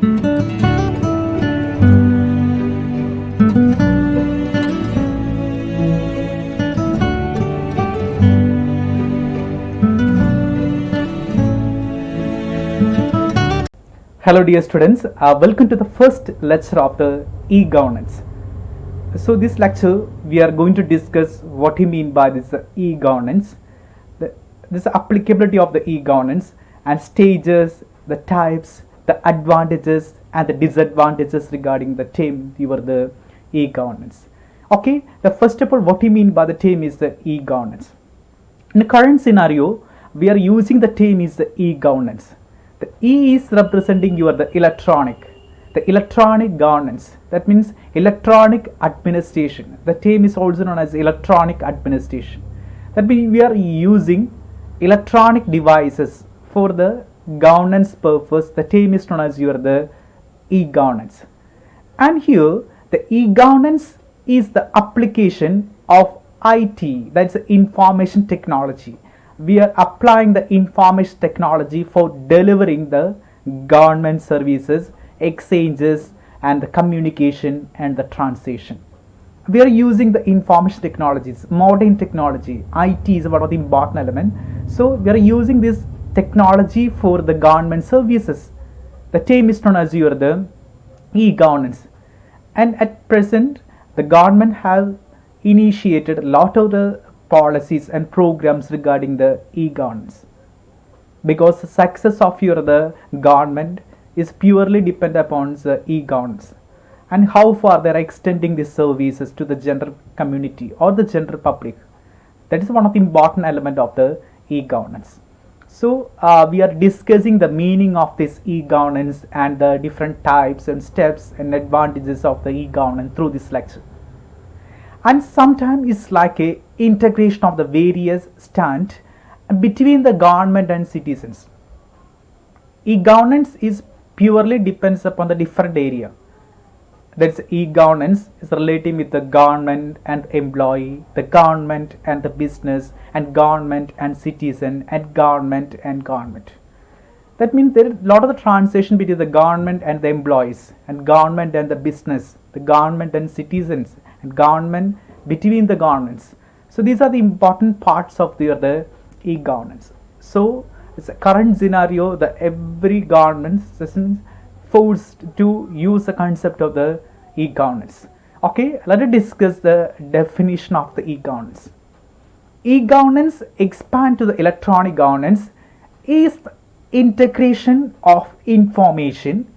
Hello dear students, welcome to the first lecture of the e-governance. So this lecture we are going to discuss what you mean by this e-governance, this applicability of the e-governance and stages, the types, the advantages and the disadvantages regarding the term the e-governance. Okay, the first of all what you mean by the term is the e-governance. In the current scenario, we are using the term is the e-governance. The E is representing the electronic governance. That means electronic administration. The term is also known as electronic administration. That means we are using electronic devices for the governance purpose. The term is known as the e-governance. And here the e-governance is the application of IT, that's information technology. We are applying the information technology for delivering the government services, exchanges and the communication and the translation. We are using the information technologies, modern technology. IT is one of the important element. So we are using this technology for the government services. The term is known as the e-governance. And at present the government have initiated a lot of the policies and programs regarding the e-governance, because the success of the government is purely dependent upon the e-governance and how far they are extending these services to the general community or the general public. That is one of the important element of the e-governance. So we are discussing the meaning of this e-governance and the different types and steps and advantages of the e-governance through this lecture. And sometimes it's like a integration of the various strands between the government and citizens. E-governance is purely depends upon the different area. That's e-governance is relating with the government and employee, the government and the business, and government and citizen, and government and government. That means there is a lot of the transition between the government and the employees, and government and the business, the government and citizens, and government between the governments. So these are the important parts of the e-governance. So it's a current scenario that every government is forced to use the concept of the e-governance. Okay, let us discuss the definition of the e-governance. E-governance expand to the electronic governance is the integration of information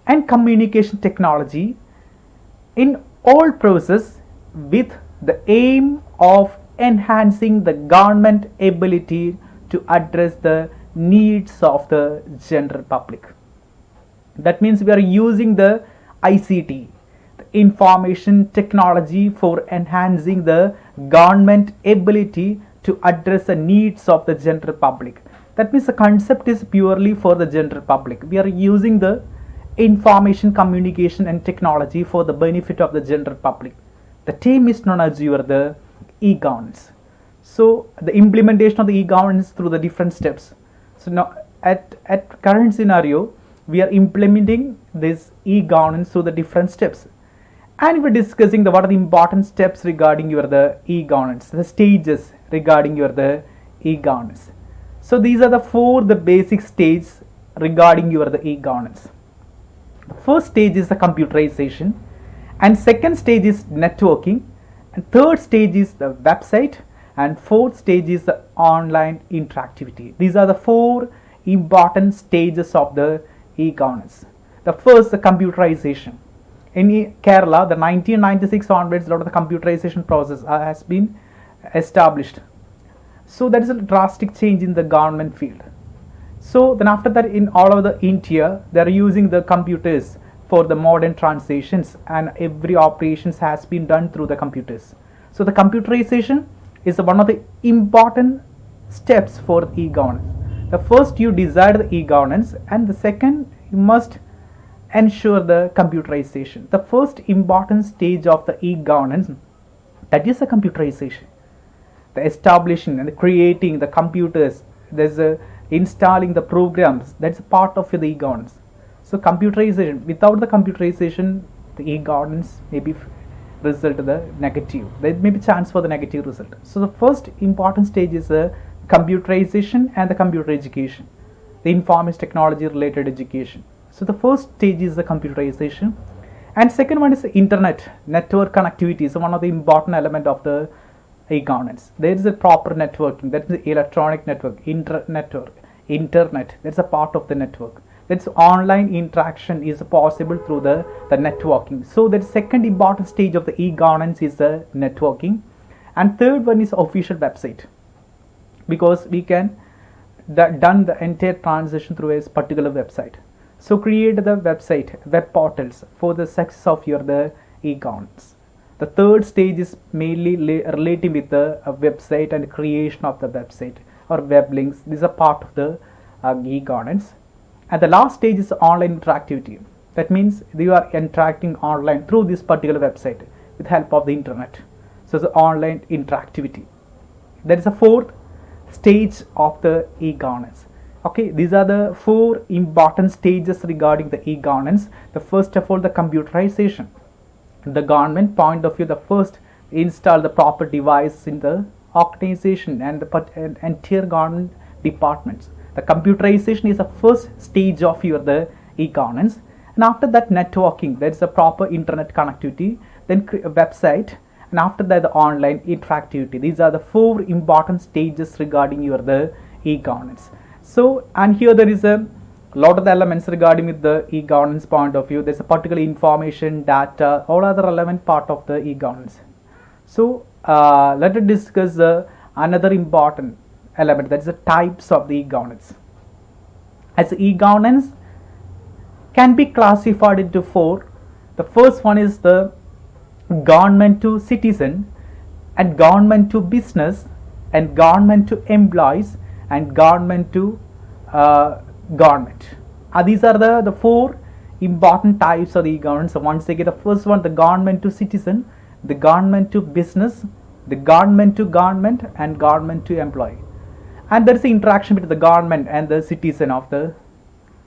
and communication technology in all process with the aim of enhancing the government ability to address the needs of the general public. That means we are using the ICT, the information technology, for enhancing the government ability to address the needs of the general public. That means the concept is purely for the general public. We are using the information communication and technology for the benefit of the general public. The term is known as the e-governance. So the implementation of the e-governance through the different steps. So now at current scenario we are implementing this e-governance through the different steps, and we're discussing what are the important steps regarding the e-governance, the stages regarding the e-governance. So these are the basic stages regarding the e-governance. The first stage is the computerization, and second stage is networking, and third stage is the website, and fourth stage is the online interactivity. These are the 4 important stages of the e-governance. The first, the computerization. In Kerala, the 1996 onwards, a lot of the computerization process has been established. So that is a drastic change in the government field. So then after that, in all over the India, they are using the computers for the modern translations, and every operations has been done through the computers. So the computerization is one of the important steps for e-governance. The first, you desire the e-governance, and the second, you must ensure the computerization. The first important stage of the e-governance, that is the computerization. The establishing and the creating the computers, there's installing the programs, that's a part of the e-governance. So computerization, without the computerization, the e-governance may be result the negative, there may be chance for the negative result. So the first important stage is the computerization and the computer education, the information technology related education. So the first stage is the computerization, and second one is the internet network connectivity. So one of the important element of the e-governance, there is a proper networking, that is the electronic network, internet, that's a part of the network. That's online interaction is possible through the networking. So the second important stage of the e-governance is the networking, and third one is official website, because we can done the entire transition through a particular website. So create the website, web portals for the success of your the e-governance. The third stage is mainly relating with the website and creation of the website or web links. These are part of the e-governance. And the last stage is online interactivity. That means you are interacting online through this particular website with help of the internet. So the online interactivity. That is the fourth stage of the e-governance. Okay, these are the four important stages regarding the e-governance. The first of all, the computerization. The government point of view, the first install the proper device in the organization and the entire government departments. The computerization is the first stage of your the e-governance, and after that networking, there is a proper internet connectivity, then website, and after that the online interactivity. These are the four important stages regarding your the e-governance. So, and here there is a lot of the elements regarding with the e-governance point of view. There's a particular information, data, all other relevant part of the e-governance. So let us discuss another important element, that is the types of the e-governance. As e-governance can be classified into four. The first one is the government to citizen, and government to business, and government to employees, and government to government. These are the four important types of the e-governance. So once again, the first one, the government to citizen, the government to business, the government to government, and government to employee. And there is the interaction between the government and the citizen of the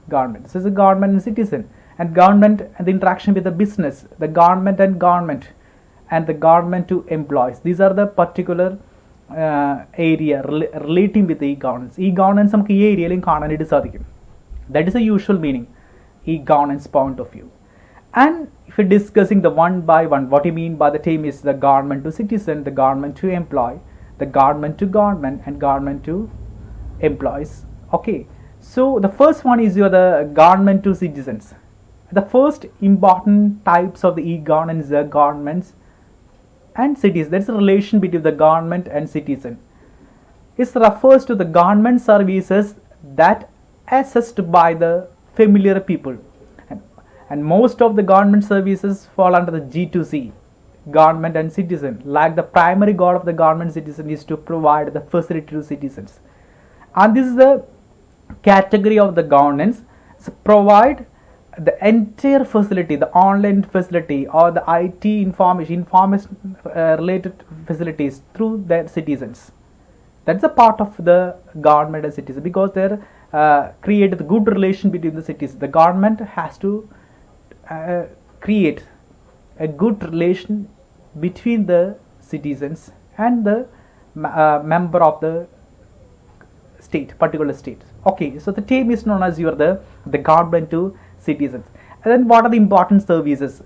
government. So the government and citizen, and government and the interaction with the business, the government and government, and the government to employees. These are the particular area relating with the e-governance. E-governance നമുക്ക് ഈ ഏരിയയിലും കാണാനായിട്ട് സാധിക്കും. That is the usual meaning, e-governance point of view. And if you're discussing the one by one, what you mean by the term is the government to citizen, the government to employee, the government to government, and government to employees. Okay, so the first one is the government to citizens. The first important types of the e-governance is the governments and cities. That's the relation between the government and citizen. It refers to the government services that assessed by the familiar people, and most of the government services fall under the G2C, government and citizen. Like the primary goal of the government citizen is to provide the facility to citizens, and this is the category of the governance. So provide the entire facility, the online facility or the IT information related facilities through their citizens. That's a part of the government and citizens, because they're create a good relation between the cities. The government has to create a good relation between the citizens and the member of the state, particular state. Okay, so the term is known as the government to citizens. And then what are the important services?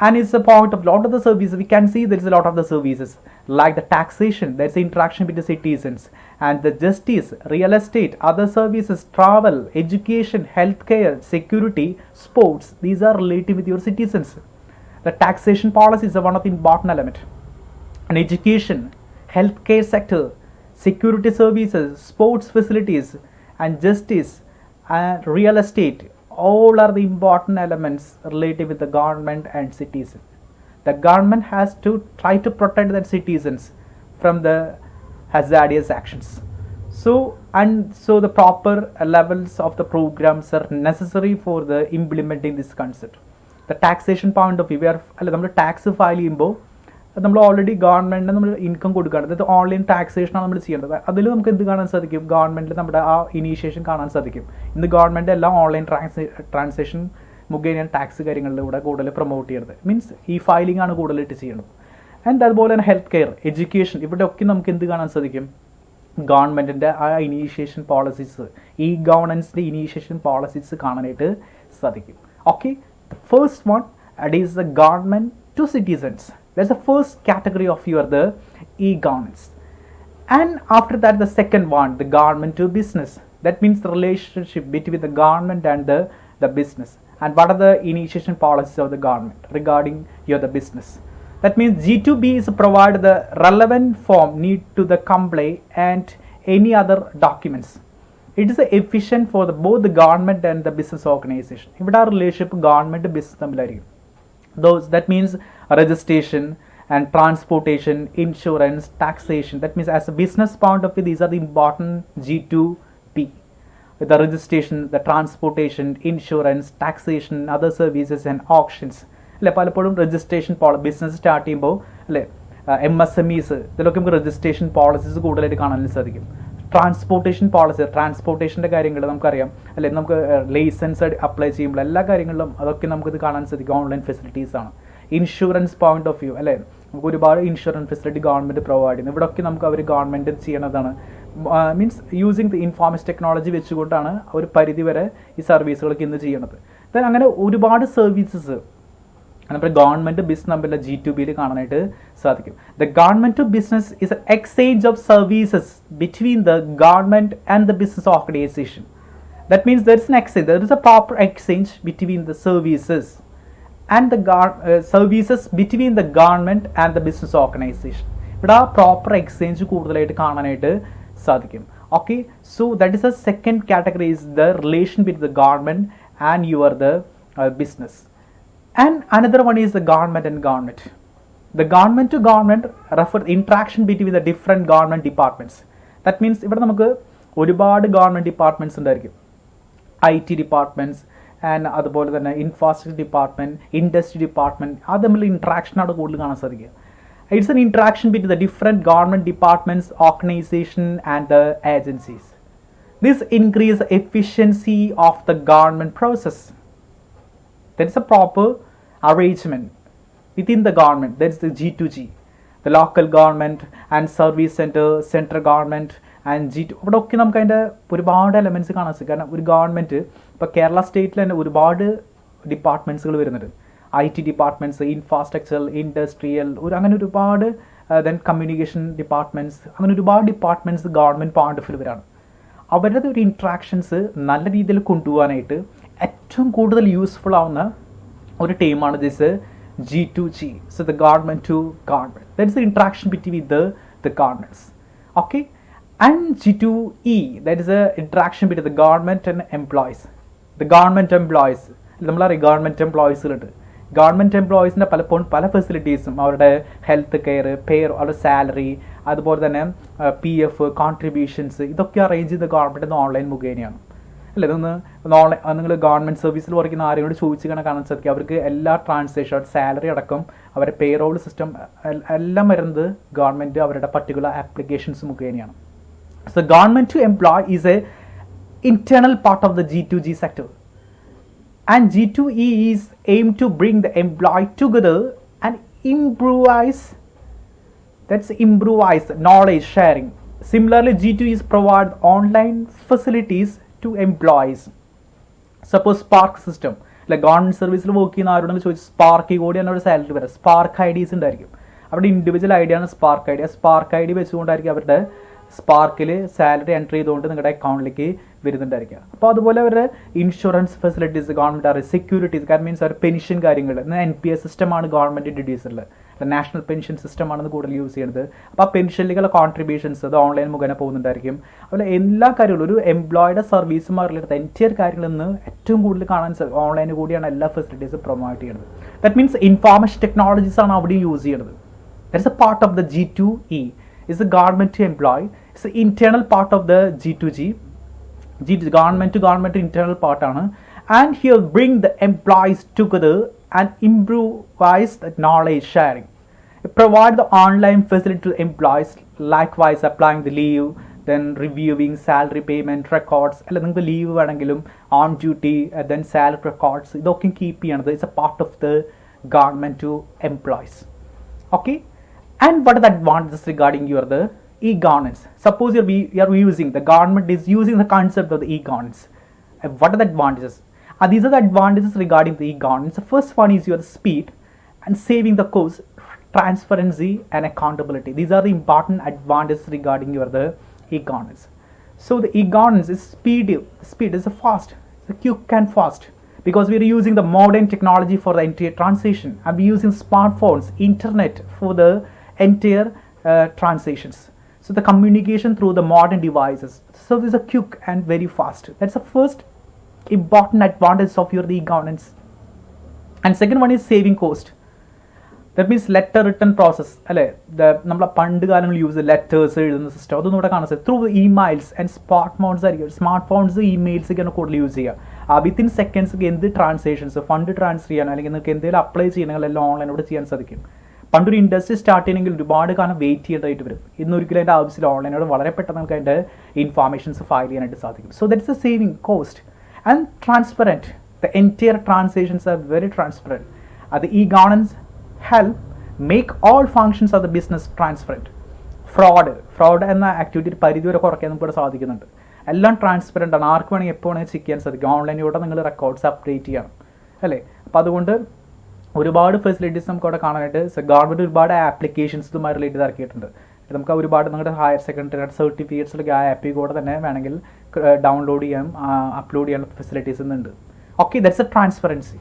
And it's a point of lot of the services. We can see there is a lot of the services like the taxation, there's the interaction with the citizens, and the justice, real estate, other services, travel, education, healthcare, security, sports. These are related with your citizens. The taxation policy is one of the important element. And education, healthcare sector, security services, sports facilities, and justice and real estate, all are the important elements related with the government and citizen. The government has to try to protect their citizens from the hazardous actions. So the proper levels of the programs are necessary for the implementing this concept. The taxation point of view, we are നമ്മൾ tax file ചെയ്യുമ്പോൾ നമ്മൾ already ഗവൺമെൻറ്റിന് നമ്മൾ income കൊടുക്കുകയാണ്, അതായത് online ടാക്സേഷനാണ് നമ്മൾ ചെയ്യേണ്ടത്. അതിൽ നമുക്ക് എന്ത് കാണാൻ സാധിക്കും, ഗവൺമെൻറ്റിൽ നമ്മുടെ ആ ഇനീഷ്യേഷൻ കാണാൻ സാധിക്കും. ഇന്ന് ഗവൺമെൻറ് എല്ലാം ഓൺലൈൻ ട്രാൻസാക്ഷൻ മുഖേനയാണ് ടാക്സ് കാര്യങ്ങളിലൂടെ കൂടുതൽ പ്രൊമോട്ട് ചെയ്യുന്നത്. മീൻസ് ഈ ഫയലിംഗ് ആണ് കൂടുതലായിട്ട് ചെയ്യുന്നത്. ആൻഡ് അതുപോലെ തന്നെ ഹെൽത്ത് കെയർ, എഡ്യൂക്കേഷൻ, ഇവിടെയൊക്കെ നമുക്ക് എന്ത് കാണാൻ സാധിക്കും, ഗവൺമെൻറ്റിൻ്റെ ആ ഇനീഷ്യേഷൻ പോളിസീസ്, ഈ ഗവർണൻസിൻ്റെ ഇനീഷ്യേഷൻ പോളിസീസ് കാണാനായിട്ട് സാധിക്കും. Okay, the first one, that is the government to citizens. That's the first category of the e-governance. And after that, the second one, the government to business. That means the relationship between the government and the business. And what are the initiation policies of the government regarding the business? That means G2B is provide the relevant form need to the comply and any other documents. It is efficient for both the government and the business organization. ഇവിടെ ആ relationship government business തമ്മിലായിരിക്കും. That means registration and transportation, insurance, taxation. That means as a business point of view, these are the important G2P. The registration, the transportation, insurance, taxation, other services and auctions. അല്ലെ, പലപ്പോഴും registration business start ചെയ്യുമ്പോൾ അല്ലേ, MSMEs ഇതിലൊക്കെ നമുക്ക് registration policies കൂടുതലായിട്ട് കാണാൻ സാധിക്കും. Transportation policy, ട്രാൻസ്പോർട്ടേഷൻ്റെ കാര്യങ്ങൾ നമുക്കറിയാം അല്ലെ, നമുക്ക് ലൈസൻസ് അപ്ലൈ ചെയ്യുമ്പോൾ എല്ലാ കാര്യങ്ങളിലും അതൊക്കെ നമുക്കിത് കാണാൻ സാധിക്കും, ഓൺലൈൻ ഫെസിലിറ്റീസാണ്. ഇൻഷുറൻസ് പോയിന്റ് ഓഫ് വ്യൂ അല്ലേ, നമുക്ക് ഒരുപാട് ഇൻഷുറൻസ് ഫെസിലിറ്റി ഗവൺമെൻറ് പ്രൊവൈഡ് ചെയ്യുന്നു. ഇവിടെയൊക്കെ നമുക്ക് അവർ ഗവൺമെൻറ് ചെയ്യണതാണ്. Means using the information technology വെച്ചുകൊണ്ടാണ് ഒരു പരിധി വരെ ഈ സർവീസുകളൊക്കെ ഇന്ന് ചെയ്യണത്. ദെൻ അങ്ങനെ ഒരുപാട് സർവീസസ് നമ്മുടെ ഗവൺമെൻറ് ബിസിനസ് തമ്മിലുള്ള G2Bയിൽ കാണാനായിട്ട് സാധിക്കും. The government to business is a exchange of services between the government and the business organisation. That means there is an exchange, there is a proper exchange between the services and the services between the government and the business organisation. ഇവിടെ ആ proper exchange കൂടുതലായിട്ട് കാണാനായിട്ട് സാധിക്കും. Okay, so that is a second category, is the relation between the government and the business. And another one is the government and government. The government to government refer interaction between the different government departments. That means ഇവിടെ നമുക്ക് ഒരുപാട് government departments ഉണ്ടായിരിക്കും. IT departments and അതുപോലെ തന്നെ infrastructure department, industry department, അത് തമ്മിൽ ഇൻട്രാക്ഷനാണ് കൂടുതൽ കാണാൻ സാധിക്കുക. It's an interaction between the different government departments, organization and the agencies. This increases efficiency of the government process. There is a proper arrangement within the government. That is the G2G. The local government and service center, central government and G2. ഇവിടെ ഒക്കെ നമുക്ക് അതിൻ്റെ ഒരുപാട് elements കാണാൻ സാധിക്കും. കാരണം ഒരു government ഇപ്പോൾ കേരള സ്റ്റേറ്റിൽ തന്നെ ഒരുപാട് ഡിപ്പാർട്ട്മെൻറ്റ്സുകൾ വരുന്നുണ്ട്. IT ഡിപ്പാർട്ട്മെൻറ്റ്സ്, ഇൻഫ്രാസ്ട്രക്ചർ, ഇൻഡസ്ട്രിയൽ, അങ്ങനെ ഒരുപാട് ദെൻ കമ്മ്യൂണിക്കേഷൻ ഡിപ്പാർട്ട്മെൻറ്റ്സ്, അങ്ങനെ ഒരുപാട് ഡിപ്പാർട്ട്മെൻറ്റ്സ് ഗവൺമെൻറ് പോയിന്റ് ഓഫ് വ്യൂവിലാണ്. അവരുടെ ഒരു ഇൻട്രാക്ഷൻസ് നല്ല രീതിയിൽ കൊണ്ടുപോകാനായിട്ട് ഏറ്റവും കൂടുതൽ യൂസ്ഫുൾ ആവുന്ന ഒരു ടീമാണ് this G2G. So the government to government. That is the interaction between the governments. Okay, and G2E, that is the interaction between the government and employees. The government employees, നമ്മളറിയാം government എംപ്ലോയീസുകളുണ്ട്. Government എംപ്ലോയീസിൻ്റെ പലപ്പോഴും പല ഫെസിലിറ്റീസും അവരുടെ health care, pair, അവരുടെ salary, അതുപോലെ തന്നെ PF കോൺട്രിബ്യൂഷൻസ്, ഇതൊക്കെ അറേഞ്ച് ചെയ്ത ഗവൺമെൻറ് ഓൺലൈൻ മുഖേനയാണ് അല്ലേ. ഇതൊന്ന് ഓൺലൈൻ നിങ്ങൾ ഗവൺമെൻറ് സർവീസിൽ വർക്കുന്ന ആരെയോട് ചോദിച്ച് കാണാൻ സാധിക്കും. അവർക്ക് എല്ലാ ട്രാൻസാക്ഷൻ, സാലറി അടക്കം അവരുടെ പേറോൾ സിസ്റ്റം എല്ലാം വരുന്നത് ഗവൺമെൻറ് അവരുടെ പർട്ടിക്കുലർ ആപ്ലിക്കേഷൻസ് മുഖേനയാണ്. So government to employ is a internal part of the G2G sector. And G2E is aimed to bring the employee together and improvise knowledge sharing. Similarly, G2E is provide online facilities to employees. Suppose Spark system, like government സർവീസിൽ work ചെയ്യുന്ന ആരോടെന്ന് ചോദിച്ചു spark കൂടിയാണ് ഒരു salary വരാം. Spark IDs ഉണ്ടായിരിക്കും. അവരുടെ individual idea ആണ് spark ID വെച്ചുകൊണ്ടായിരിക്കും അവരുടെ സ്പാർക്കിൽ സാലറി എൻ്റർ ചെയ്തുകൊണ്ട് നിങ്ങളുടെ അക്കൗണ്ടിലേക്ക് വരുന്നുണ്ടായിരിക്കുക. അപ്പോൾ അതുപോലെ അവരുടെ ഇൻഷുറൻസ് ഫെസിലിറ്റീസ് ഗവൺമെൻറ് അറിയാം, സെക്യൂരിറ്റീസ്, കാരണം മീൻസ് അവർ പെൻഷൻ കാര്യങ്ങൾ, NPS സിസ്റ്റമാണ് ഗവൺമെൻറ് ഇൻട്രൊഡ്യൂസ് ചെയ്യുന്നത്, നാഷണൽ പെൻഷൻ സിസ്റ്റമാണ് കൂടുതൽ യൂസ് ചെയ്യുന്നത്. അപ്പോൾ ആ പെൻഷനിലേക്കുള്ള കോൺട്രിബ്യൂഷൻസ് അത് ഓൺലൈൻ മുഖേന പോകുന്നുണ്ടായിരിക്കും. അതുപോലെ എല്ലാ കാര്യങ്ങളും ഒരു എംപ്ലോയിയുടെ സർവീസുമായി റിലേറ്റഡ് എൻറ്റയർ കാര്യങ്ങളിൽ നിന്ന് ഏറ്റവും കൂടുതൽ കാണാൻ ഓൺലൈൻ കൂടിയാണ് എല്ലാ ഫെസിലിറ്റീസും പ്രൊവൈഡ് ചെയ്യുന്നത്. ദാറ്റ് മീൻസ് ഇൻഫോർമേഷൻ ടെക്നോളജീസ് ആണ് അവിടെ യൂസ് ചെയ്യുന്നത്. That is A part of the G2E. is the government to employee. It's the internal part of the G2G. Government to government internal part ആണ്. And here bring the employees together and improvise the knowledge sharing. provide the online facility to employees, likewise applying the leave, then reviewing salary payment records, അല്ല നിങ്ങൾക്ക് leave വേണമെങ്കിലും on duty, then salary records, ഇതൊക്കെ keep ചെയ്യണത് it's a part of the government to employees. Okay, and what are the advantages regarding your the e-governance? Suppose you are using, the government is using the concept of the e-governance. What are the advantages? These are the advantages regarding the e-governance. The first one is your speed and saving the cost, transparency and accountability. These are the important advantages regarding your the e-governance. So the e-governance is speed is fast, it's quick and fast, because we are using the modern technology for the entire transition, and we are using smartphones, internet for the entire transitions. So the communication through the modern devices, so this is a quick and very fast. That's the first important advantage of your e-governance. And second one is saving cost. That means letter written process, അല്ലേ, നമ്മൾ പണ്ട് കാലങ്ങളിൽ use letters എഴുതുന്ന system അതൊന്നും ഇവിടെ കാണാൻ സാധിക്കും. Through emails and smart phones ഇമെയിൽസൊക്കെയാണ് കൂടുതൽ യൂസ് ചെയ്യുക. വിത്തിൻ സെക്കൻഡ്സ് എന്ത് ട്രാൻസാക്ഷൻസ്, ഫണ്ട് ട്രാൻസ്ഫർ ചെയ്യാൻ അല്ലെങ്കിൽ നിങ്ങൾക്ക് എന്തെങ്കിലും അപ്ലൈ ചെയ്യണമെങ്കിൽ എല്ലാം ഓൺലൈനോട് ചെയ്യാൻ സാധിക്കും. പണ്ടൊരു ഇൻഡസ്ട്രി സ്റ്റാർട്ട് ചെയ്യണമെങ്കിൽ ഒരുപാട് കാലം വെയിറ്റ് ചെയ്യേണ്ടതായിട്ട് വരും. ഇന്നൊരിക്കലും അതിൻ്റെ ആവശ്യമില്ല, ഓൺലൈനോട് വളരെ പെട്ടെന്ന് നമുക്ക് അതിൻ്റെ ഇൻഫോർമേഷൻസ് ഫയൽ ചെയ്യാനായിട്ട് സാധിക്കും. So that's A saving cost and transparent. The entire transactions are very transparent. അത് e-governance help make all functions of the business transparent. Fraud എന്ന ആക്ടിവിറ്റി പരിധി വരെ കുറയ്ക്കാൻ നമുക്ക് ഇവിടെ സാധിക്കുന്നുണ്ട്. എല്ലാം ട്രാൻസ്പെറൻ്റ് ആണ്, ആർക്ക് വേണമെങ്കിൽ എപ്പോൾ വേണമെങ്കിൽ ചെക്ക് ചെയ്യാൻ സാധിക്കും. ഓൺലൈനിലൂടെ നിങ്ങൾ റെക്കോർഡ്സ് അപ്ഡേറ്റ് ചെയ്യണം, അല്ലേ. അപ്പോൾ അതുകൊണ്ട് ഒരുപാട് ഫെസിലിറ്റീസ് നമുക്ക് അവിടെ കാണാനായിട്ട് ഗവൺമെൻറ് ഒരുപാട് ആപ്ലിക്കേഷൻസ് ഇതുമായി റിലേറ്റ് ഇറക്കിയിട്ടുണ്ട്. നമുക്ക് ഒരുപാട് നിങ്ങളുടെ ഹയർ സെക്കൻഡറി സർട്ടിഫിക്കറ്റ്സിലൊക്കെ ആ ആപ്പിൽ കൂടെ തന്നെ വേണമെങ്കിൽ ഡൗൺലോഡ് ചെയ്യാൻ അപ്ലോഡ് ചെയ്യാൻ ഫെസിലിറ്റീസ് ഉണ്ട്. Okay, that's A transparency.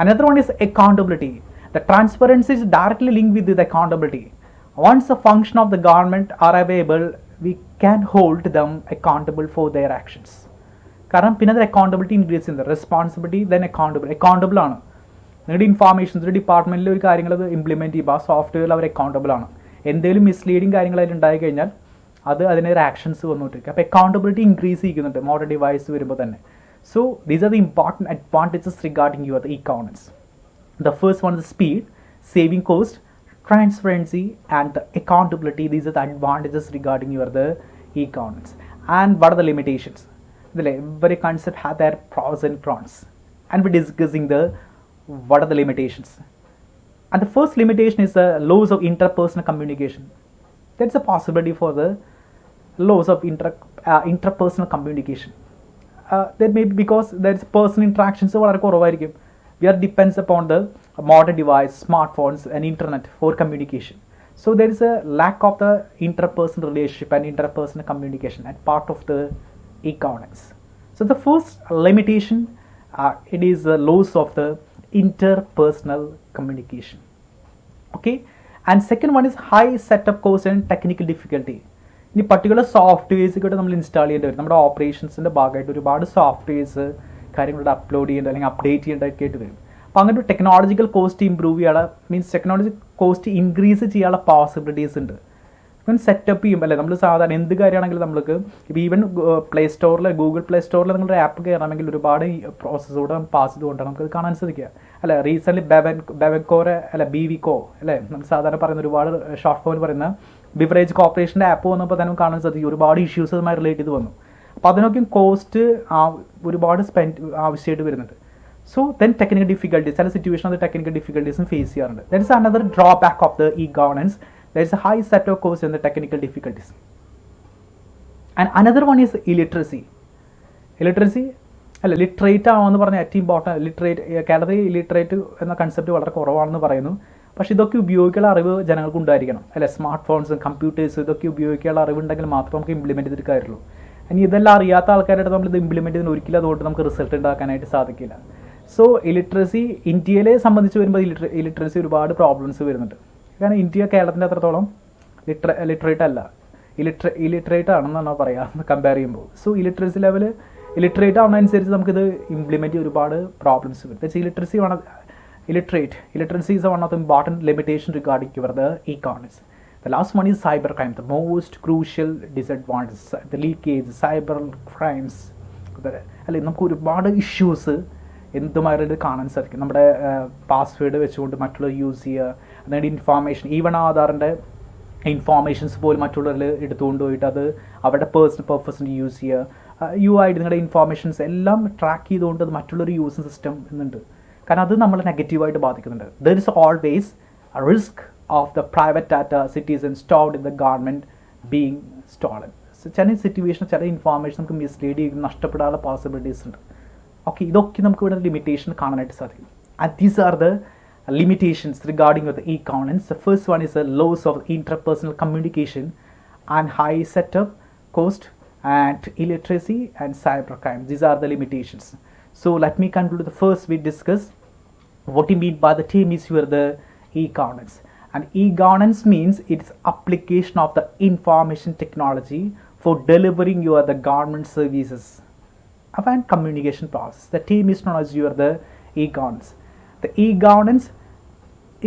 Another one is accountability. The transparency is directly linked with the accountability. Once a function of the government are available, we can hold them accountable for their actions. കാരണം പിന്നെ അത് accountability increase ചെയ്യുന്നത്, responsibility then accountable ആണ്. നിങ്ങളുടെ informations ഒരു ഡിപ്പാർട്ട്മെൻറ്റിൽ ഒരു കാര്യങ്ങൾ അത് ഇംപ്ലിമെൻറ്റ് ചെയ്യുമ്പോൾ ആ സോഫ്റ്റ്വെയറിൽ അവർ അക്കൗണ്ടബിൾ ആണ്. എന്തെങ്കിലും മിസ്ലീഡിങ് കാര്യങ്ങൾ അതിൽ ഉണ്ടായി കഴിഞ്ഞാൽ അത് അതിനൊരു ആക്ഷൻസ് വന്നുകൊണ്ടിരിക്കും. അപ്പോൾ അക്കൗണ്ടബിലിറ്റി ഇൻക്രീസ് ചെയ്യുന്നുണ്ട് മോഡേൺ ഡിവൈസ് വരുമ്പോൾ തന്നെ. So these are the important advantages regarding your e-governance. The first one is speed, saving cost, transparency and the accountability. These are the advantages regarding your the e-governance. And what are the limitations? Every concept has their pros and cons, and we're discussing the what are the limitations. And the first limitation is the loss of interpersonal communication. That's a possibility for the loss of interpersonal communication. That may be because there's personal interactions വളരെ കുറവായിരിക്കും. We are depends upon the modern device, smartphones and internet for communication. So there is a lack of the interpersonal relationship and interpersonal communication as part of the e-governance. So the first limitation, it is the loss of the interpersonal communication. Okay, and second one is high setup cost and technical difficulty. ഇനി particular softwares കൂടെ നമ്മൾ install ചെയ്യേണ്ടി വരും. നമ്മുടെ ഓപ്പറേഷൻസിൻ്റെ ഭാഗമായിട്ട് ഒരുപാട് softwares കാര്യങ്ങളുടെ upload ചെയ്യേണ്ട അല്ലെങ്കിൽ അപ്ഡേറ്റ് ചെയ്യേണ്ടതൊക്കെ ആയിട്ട് വരും. അപ്പോൾ അങ്ങനെ ഒരു ടെക്നോളജിക്കൽ കോസ്റ്റ് ഇമ്പ്രൂവ് ചെയ്യാനുള്ള മീൻസ് ടെക്നോളജി കോസ്റ്റ് ഇൻക്രീസ് ചെയ്യാനുള്ള പോസിബിലിറ്റീസ് ഉണ്ട്. ഇപ്പം സെറ്റപ്പ് ചെയ്യുമ്പോൾ അല്ലേ നമ്മൾ സാധാരണ എന്ത് കാര്യമാണെങ്കിലും നമ്മൾക്ക് ഇപ്പോൾ ഈവൻ പ്ലേ സ്റ്റോറിൽ ഗൂഗിൾ പ്ലേ സ്റ്റോറിൽ നിങ്ങളുടെ ആപ്പ് കയറണമെങ്കിൽ ഒരുപാട് പ്രോസസ്സോടെ പാസ് ചെയ്തുകൊണ്ടാണ് നമുക്ക് കാണാൻ സാധിക്കുക, അല്ലേ. റീസെൻ്റ്ലി ബെവൻകോറെ അല്ല BVCO അല്ലേ നമ്മൾ സാധാരണ പറയുന്ന ഒരുപാട് ഷോർട്ട് ഫോമിൽ പറയുന്ന ബിവറേജ് കോർപ്പറേഷൻ്റെ ആപ്പ് വന്നപ്പോൾ തന്നെ കാണാൻ സാധിക്കും ഒരുപാട് ഇഷ്യൂസ് അതുമായി റിലേറ്റ് ചെയ്ത് വന്നു. അപ്പോൾ അതിനൊക്കെ കോസ്റ്റ് ഒരുപാട് ആവശ്യമായിട്ട് വരുന്നുണ്ട്. സോ ദെൻ ടെക്നിക്കൽ ഡിഫിക്കൽട്ടീസ്, ചില സിറ്റുവേഷൻ അത് ടെക്നിക്കൽ ഡിഫിക്കൽട്ടീസും ഫേസ് ചെയ്യാറുണ്ട്. That is another drawback of the e-governance. There is a high set of cost and the technical difficulties. And another one is illiteracy. അല്ല literate ആവുമെന്ന് പറഞ്ഞാൽ ഏറ്റവും important കേരളത്തിൽ illiterate എന്ന concept വളരെ കുറവാണെന്ന് പറയുന്നു. പക്ഷേ ഇതൊക്കെ ഉപയോഗിക്കാനുള്ള അറിവ് ജനങ്ങൾക്ക് ഉണ്ടായിരിക്കണം, അല്ലെ. സ്മാർട്ട് ഫോൺസ് കമ്പ്യൂട്ടേഴ്സ് ഇതൊക്കെ ഉപയോഗിക്കാനുള്ള അറിവുണ്ടെങ്കിൽ മാത്രമേ നമുക്ക് ഇംപ്ലിമെൻറ്റ് ചെയ്തിട്ട് കാര്യമുള്ളൂ. ഇനി ഇതെല്ലാം അറിയാത്ത ആൾക്കാരായിട്ട് നമ്മളിത് ഇംപ്ലിമെൻറ്റ് ചെയ്യുന്ന ഒരിക്കലും അതുകൊണ്ട് നമുക്ക് റിസൾട്ട് ഉണ്ടാക്കാനായിട്ട് സാധിക്കില്ല. സോ ഇലിറ്ററസി ഇന്ത്യയിലെ സംബന്ധിച്ച് വരുമ്പോൾ ഇലിറ്ററസി ഒരുപാട് പ്രോബ്ലംസ് വരുന്നുണ്ട്. കാരണം ഇന്ത്യ കേരളത്തിൻ്റെ അത്രത്തോളം ലിറ്ററേറ്റ് അല്ല, ഇലിറ്ററേറ്റ് ആണെന്നാണ് പറയുക കമ്പയർ ചെയ്യുമ്പോൾ. സോ ഇലിറ്ററസി ലെവൽ ഇലിറ്ററേറ്റ് ആവുന്നതനുസരിച്ച് നമുക്കിത് ഇംപ്ലിമെൻറ്റ് ചെയ്യാൻ ഒരുപാട് പ്രോബ്ലംസ് വരും. Illiteracy is one of the important limitation regarding the e-governance. The last one is cybercrime, the most crucial disadvantage, the leakage, cyber crimes. അല്ലെ നമുക്ക് ഒരുപാട് ഇഷ്യൂസ് എന്തുമായിട്ട് കാണാൻ സാധിക്കും. നമ്മുടെ പാസ്വേഡ് വെച്ചുകൊണ്ട് മറ്റുള്ളവർ യൂസ് ചെയ്യുക, അതായത് ഇൻഫോർമേഷൻ, ഈവൺ ആധാറിൻ്റെ ഇൻഫോർമേഷൻസ് പോലും മറ്റുള്ളവരിൽ എടുത്തുകൊണ്ട് പോയിട്ട് അത് അവരുടെ പേഴ്സണൽ പർപ്പസിന് യൂസ് ചെയ്യുക. ആയിട്ട് നിങ്ങളുടെ ഇൻഫോർമേഷൻസ് എല്ലാം ട്രാക്ക് ചെയ്തുകൊണ്ട് അത് മറ്റുള്ളവർ യൂസിങ് സിസ്റ്റം എന്നുണ്ട്. കാരണം അത് നമ്മൾ നെഗറ്റീവായിട്ട് ബാധിക്കുന്നുണ്ട്. There is always a risk of the private data citizens stored in the government being stolen. ചില സിറ്റുവേഷൻ, ചില ഇൻഫോർമേഷൻ നമുക്ക് മിസ്ലീഡ് ചെയ്ത് നഷ്ടപ്പെടാനുള്ള പോസിബിലിറ്റീസ് ഉണ്ട്. ഓക്കെ, ഇതൊക്കെ നമുക്ക് ഇവിടെ ലിമിറ്റേഷൻ കാണാനായിട്ട് സാധിക്കും. And these are the limitations regarding the e-governance. The first one is the loss of interpersonal communication and high setup cost and illiteracy and cybercrime. These are the limitations. So let me conclude. The first we discuss what you mean by the term is here the e-governance. And e-governance means its application of the information technology for delivering your the government services and communication process. The term is known as your the e-governance. The e-governance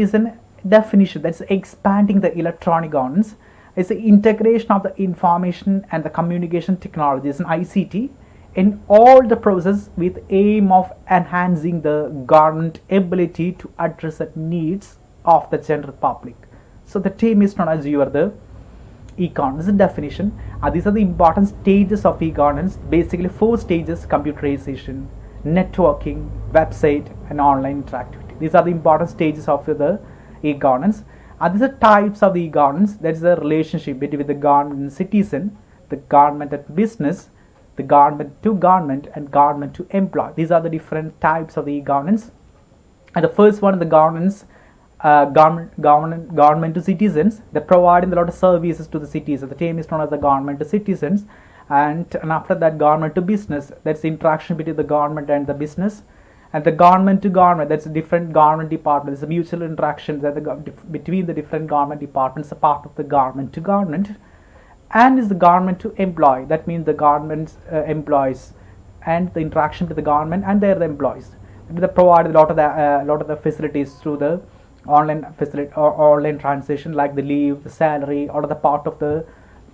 is a definition that's expanding the electronic governance. It's the integration of the information and the communication technologies and ICT in all the process with aim of enhancing the government ability to address the needs of the general public. So the term is known as the e-governance. This is the definition. These are the important stages of e-governance. Basically 4 stages: computerization, networking, website and online interactivity. These are the important stages of the e-governance. These are types of the e-governance. That is the relationship between the government and citizen, the government and business, the government to government and government to employee. These are the different types of the e-governance. And the first one, the governance, government to citizens. They provide a lot of services to the citizens. The term is known as the government to citizens. And after that, government to business. That's the interaction between the government and the business. And the government to government, that's a different government department. It's a mutual interaction that between the different government departments, a part of the government to government. And is the government to employee. That means the government's employees and the interaction with the government and their employees. They provide a lot of the facilities through the online facility or online transaction, like the leave, the salary, or the part of the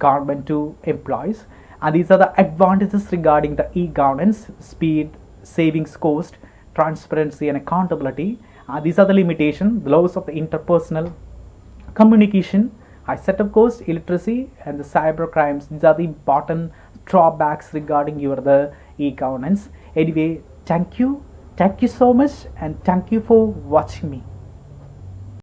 government to employees. And these are the advantages regarding the e-governance: speed, savings cost, transparency and accountability. These are the limitations: the loss of the interpersonal communication, high setup cost, illiteracy and the cyber crimes. These are the important drawbacks regarding the e-governance. Anyway, thank you so much, and thank you for watching me.